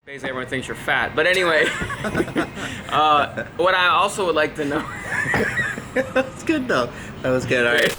Basically, everyone thinks you're fat. But anyway, what I also would like to know. That's good though. That was good. All right.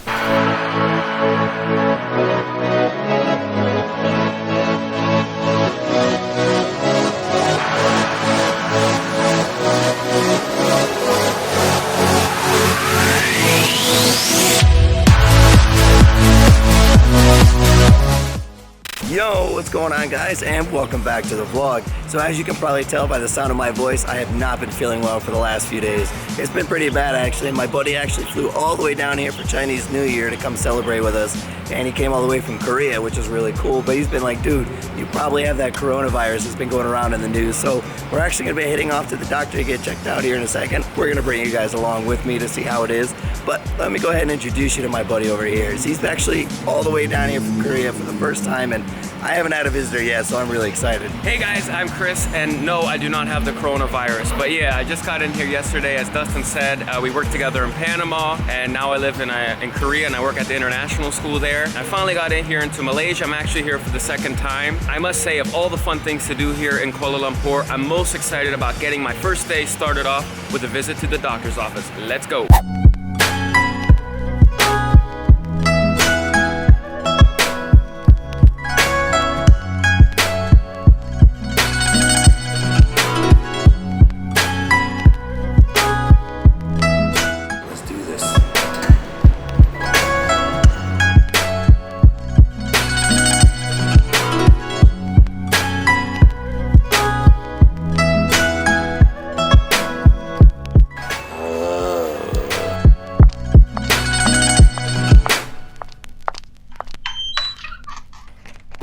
Yo, what's going on, guys, and welcome back to the vlog. So as you can probably tell by the sound of my voice, I have not been feeling well for the last few days. It's been pretty bad actually. My buddy actually flew all the way down here for Chinese New Year to come celebrate with us, and he came all the way from Korea, which is really cool. But he's been like, dude, you probably have that coronavirus that's been going around in the news. So we're actually gonna be heading off to the doctor to get checked out here in a second. We're gonna bring you guys along with me to see how it is. But let me go ahead and introduce you to my buddy over here. He's actually all the way down here from Korea for the first time, and I haven't had a visitor yet, so I'm really excited. Hey guys, I'm Chris, and no, I do not have the coronavirus. But yeah, I just got in here yesterday, as Dustin said. We worked together in Panama, and now I live in Korea, and I work at the international school there. I finally got in here into Malaysia. I'm actually here for the second time. I must say, of all the fun things to do here in Kuala Lumpur, I'm most excited about getting my first day started off with a visit to the doctor's office. Let's go.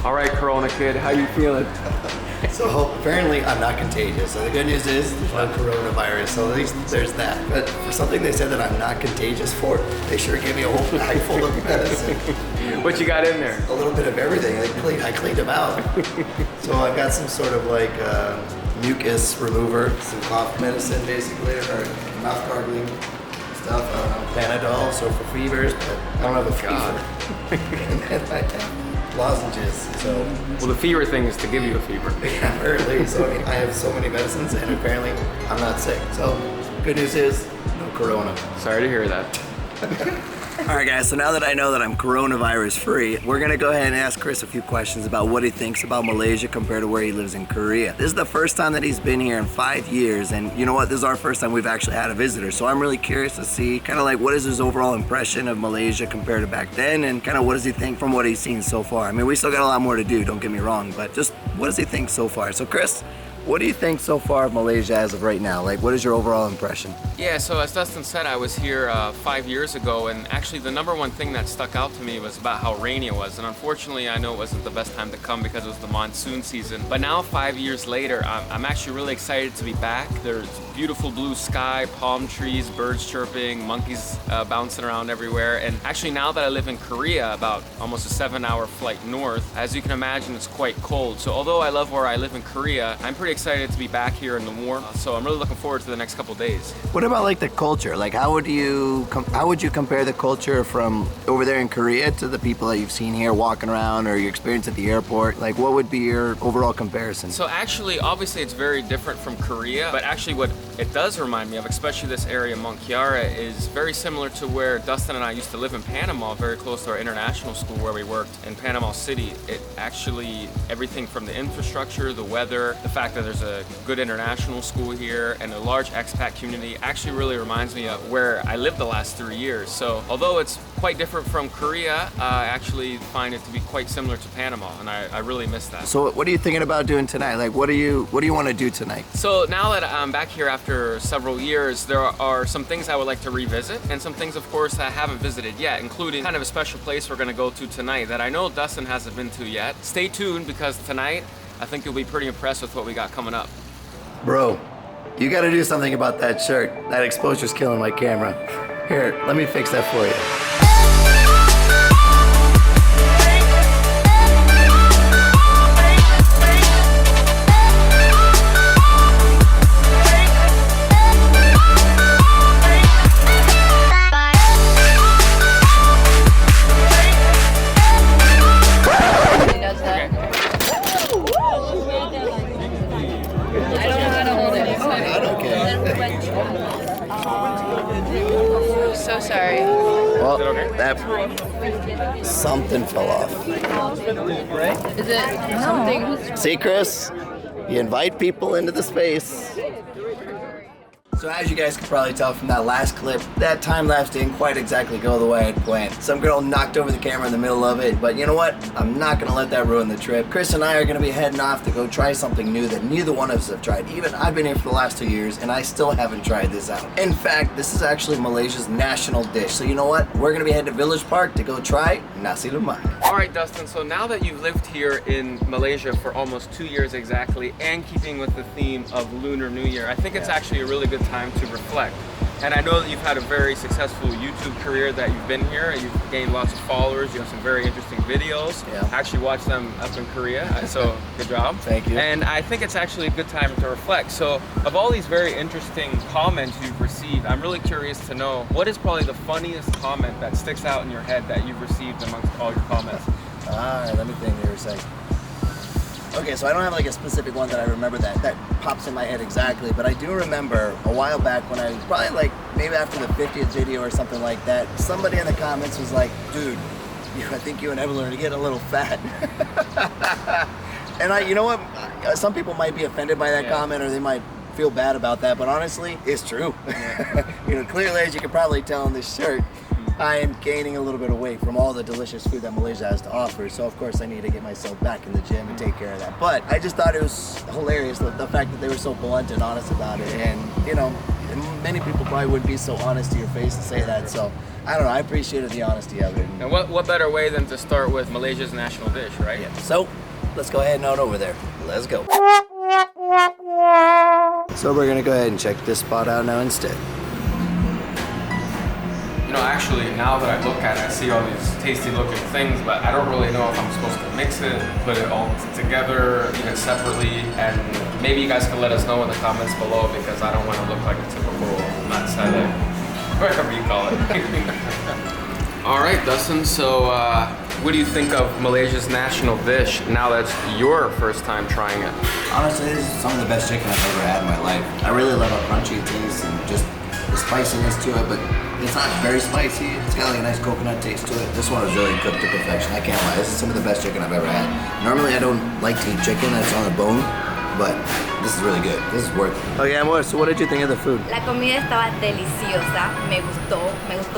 All right, Corona kid, how you feeling? So apparently I'm not contagious. So the good news is there's no coronavirus, so at least there's that. But for something they said that I'm not contagious for, they sure gave me a whole bag full of medicine. What you got in there? A little bit of everything. I cleaned them out. So I've got some sort of like mucus remover, some cough medicine basically, or mouth gargling stuff. Panadol, so for fevers, but I don't have a fever. And then I have lozenges, so. Well, the fever thing is to give you a fever. Yeah, apparently. So I mean, I have so many medicines, and apparently I'm not sick. So good news is no corona. Sorry to hear that. All right, guys, so now that I know that I'm coronavirus free, we're gonna go ahead and ask Chris a few questions about what he thinks about Malaysia compared to where he lives in Korea. This is the first time that he's been here in 5 years, and you know what, this is our first time we've actually had a visitor, so I'm really curious to see kind of like what is his overall impression of Malaysia compared to back then, and kind of what does he think from what he's seen so far. I mean, we still got a lot more to do, don't get me wrong, but just what does he think so far? So Chris, what do you think so far of Malaysia as of right now? Like, what is your overall impression? Yeah, so as Dustin said, I was here 5 years ago, and actually the number one thing that stuck out to me was about how rainy it was. And unfortunately, I know it wasn't the best time to come because it was the monsoon season. But now, 5 years later, I'm actually really excited to be back. There's beautiful blue sky, palm trees, birds chirping, monkeys bouncing around everywhere. And actually, now that I live in Korea, about almost a 7-hour flight north, as you can imagine, it's quite cold. So although I love where I live in Korea, I'm pretty excited to be back here in the warmth. So I'm really looking forward to the next couple days. What about like the culture? Like, how would you compare the culture from over there in Korea to the people that you've seen here walking around, or your experience at the airport? Like, what would be your overall comparison? So actually, obviously it's very different from Korea, but actually what it does remind me of, especially this area, Monkiara, is very similar to where Dustin and I used to live in Panama, very close to our international school where we worked in Panama City. It actually, everything from the infrastructure, the weather, the fact that there's a good international school here and a large expat community actually really reminds me of where I lived the last 3 years. So although it's quite different from Korea, I actually find it to be quite similar to Panama, and I really miss that. So what are you thinking about doing tonight? Like, what do you want to do tonight? So now that I'm back here after several years, there are some things I would like to revisit, and some things, of course, that I haven't visited yet, including kind of a special place we're going to go to tonight that I know Dustin hasn't been to yet. Stay tuned, because tonight I think you'll be pretty impressed with what we got coming up. Bro, you got to do something about that shirt. That exposure's killing my camera. Here, let me fix that for you. So sorry. Well, okay? that something fell off. Is it something? See, Chris, you invite people into the space. So as you guys can probably tell from that last clip, that time lapse didn't quite exactly go the way I had planned. Some girl knocked over the camera in the middle of it, but you know what? I'm not gonna let that ruin the trip. Chris and I are gonna be heading off to go try something new that neither one of us have tried. Even I've been here for the last 2 years and I still haven't tried this out. In fact, this is actually Malaysia's national dish. So you know what? We're gonna be heading to Village Park to go try nasi lemak. All right, Dustin, so now that you've lived here in Malaysia for almost 2 years exactly, and keeping with the theme of Lunar New Year, I think it's actually a really good time to reflect. And I know that you've had a very successful YouTube career that you've been here. You've gained lots of followers. You have some very interesting videos. Yeah. I actually watched them up in Korea, so good job. Thank you. And I think it's actually a good time to reflect. So of all these very interesting comments you've received, I'm really curious to know, what is probably the funniest comment that sticks out in your head that you've received amongst all your comments? Alright, let me think here a second. Okay, so I don't have like a specific one that I remember that pops in my head exactly, but I do remember a while back when I was probably like maybe after the 50th video or something like that, somebody in the comments was like, dude, I think you and Evelyn are getting a little fat. And you know what, some people might be offended by that comment, or they might feel bad about that, but honestly, it's true. You know, clearly, as you can probably tell in this shirt, I am gaining a little bit of weight from all the delicious food that Malaysia has to offer. So of course I need to get myself back in the gym and take care of that. But I just thought it was hilarious, the fact that they were so blunt and honest about it. And you know, many people probably wouldn't be so honest to your face and say that. So I don't know, I appreciated the honesty of it. And what better way than to start with Malaysia's national dish, right? Yeah. So let's go ahead and on over there. Let's go. So we're gonna go ahead and check this spot out now instead. You know, actually, now that I look at it, I see all these tasty looking things, but I don't really know if I'm supposed to mix it, put it all together, eat it separately, and maybe you guys can let us know in the comments below, because I don't want to look like a typical nut salad, whatever you call it. All right, Dustin, so what do you think of Malaysia's national dish now that's your first time trying it? Honestly, this is some of the best chicken I've ever had in my life. I really love how crunchy it tastes and just the spiciness to it, but it's not very spicy. It's got like a nice coconut taste to it. This one was really cooked to perfection. I can't lie. This is some of the best chicken I've ever had. Normally I don't like to eat chicken that's on the bone, but this is really good. This is worth it. Okay, amor, so what did you think of the food? La comida estaba deliciosa, me gustó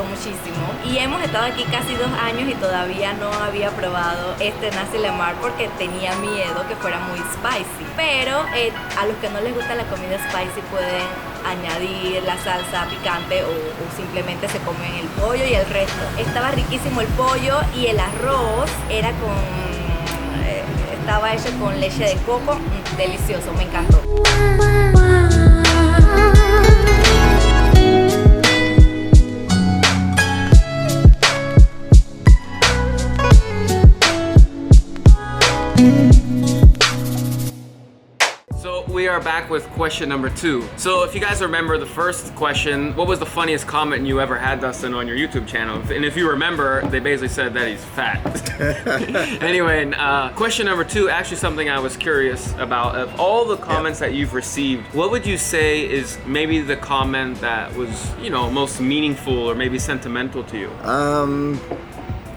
muchísimo. Y hemos estado aquí casi 2 años y todavía no había probado este nasi lemak porque tenía miedo que fuera muy spicy. Pero a los que no les gusta la comida spicy pueden añadir la salsa picante o simplemente se comen el pollo y el resto. Estaba riquísimo el pollo y el arroz era estaba hecho con leche de coco, delicioso, me encantó. So we are back with question number 2. So if you guys remember the first question, what was the funniest comment you ever had, Dustin, on your YouTube channel? And if you remember, they basically said that he's fat. Anyway, question number 2, actually something I was curious about. Of all the comments that you've received, what would you say is maybe the comment that was, you know, most meaningful or maybe sentimental to you?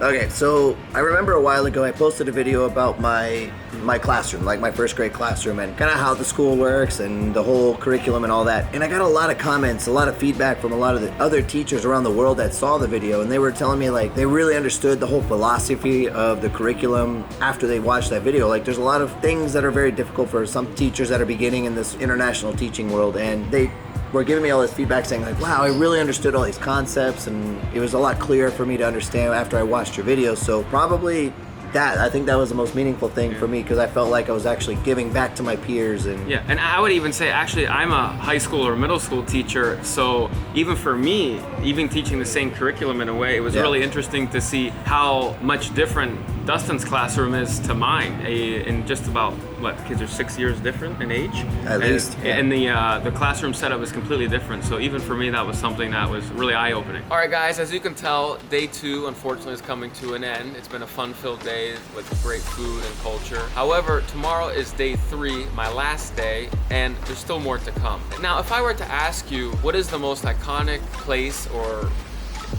Okay, so I remember a while ago I posted a video about my classroom, like my first grade classroom, and kind of how the school works and the whole curriculum and all that. And I got a lot of comments, a lot of feedback from a lot of the other teachers around the world that saw the video, and they were telling me like they really understood the whole philosophy of the curriculum after they watched that video. Like there's a lot of things that are very difficult for some teachers that are beginning in this international teaching world, and they were giving me all this feedback saying like, wow, I really understood all these concepts, and it was a lot clearer for me to understand after I watched your video. So probably that, I think that was the most meaningful thing for me, because I felt like I was actually giving back to my peers. And yeah, and I would even say, actually, I'm a high school or middle school teacher, so even for me, even teaching the same curriculum in a way, it was really interesting to see how much different Dustin's classroom is to mine in just about, what, kids are 6 years different in age? At least, yeah. And the classroom setup is completely different. So even for me, that was something that was really eye-opening. All right, guys, as you can tell, day 2, unfortunately, is coming to an end. It's been a fun-filled day with great food and culture. However, tomorrow is day 3, my last day, and there's still more to come. Now, if I were to ask you, what is the most iconic place or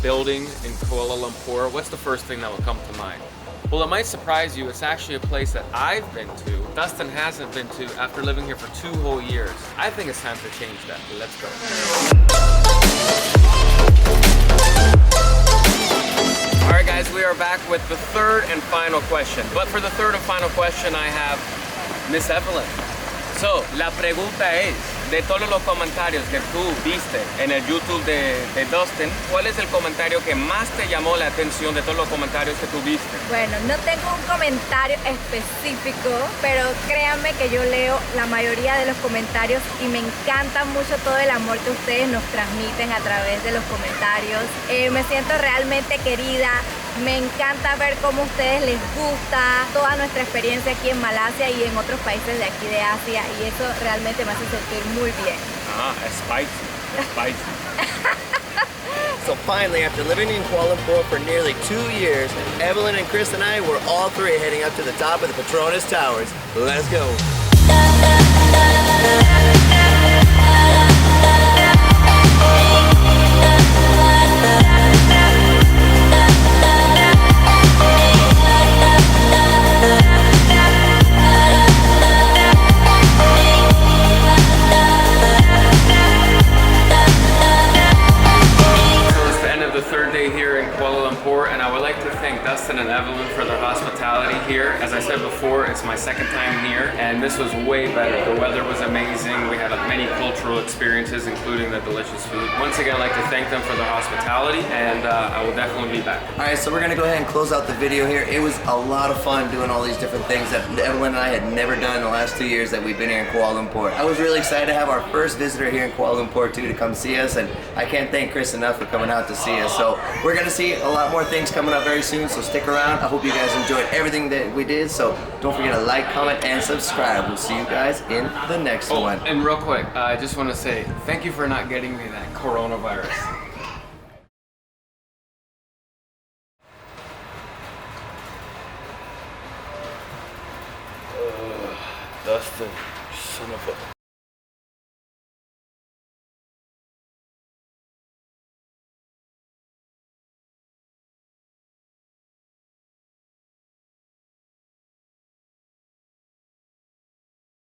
building in Kuala Lumpur, what's the first thing that will come to mind? Well, it might surprise you, it's actually a place that I've been to. Dustin hasn't been to after living here for 2 whole years. I think it's time to change that. Let's go. All right, guys, we are back with the third and final question. But for the third and final question, I have Miss Evelyn. So, la pregunta es, de todos los comentarios que tú viste en el YouTube de Dustin, ¿cuál es el comentario que más te llamó la atención de todos los comentarios que tú viste? Bueno, no tengo un comentario específico, pero créanme que yo leo la mayoría de los comentarios y me encanta mucho todo el amor que ustedes nos transmiten a través de los comentarios. Me siento realmente querida. Me encanta ver cómo a ustedes les gusta toda nuestra experiencia aquí en Malasia y en otros países de aquí de Asia, y eso realmente me hace sentir muy bien. Ah, es spicy. So finally, after living in Kuala Lumpur for nearly 2 years, Evelyn and Chris and I were all 3 heading up to the top of the Petronas Towers. Let's go. Dustin and Evelyn for their hospitality here. As I said before, it's my second time here, and this was way better. The weather was amazing. We had many cultural experiences, including the delicious food. Once again, I'd like to thank them for their hospitality, and I will definitely be back. All right, so we're gonna go ahead and close out the video here. It was a lot of fun doing all these different things that Evelyn and I had never done in the last 2 years that we've been here in Kuala Lumpur. I was really excited to have our first visitor here in Kuala Lumpur too to come see us, and I can't thank Chris enough for coming out to see us. So we're gonna see a lot more things coming up very soon, so stick around. I hope you guys enjoyed everything that we did, so don't forget to like, comment, and subscribe. We'll see you guys in the next one. And real quick, I just want to say thank you for not getting me that coronavirus. Dustin, son of a...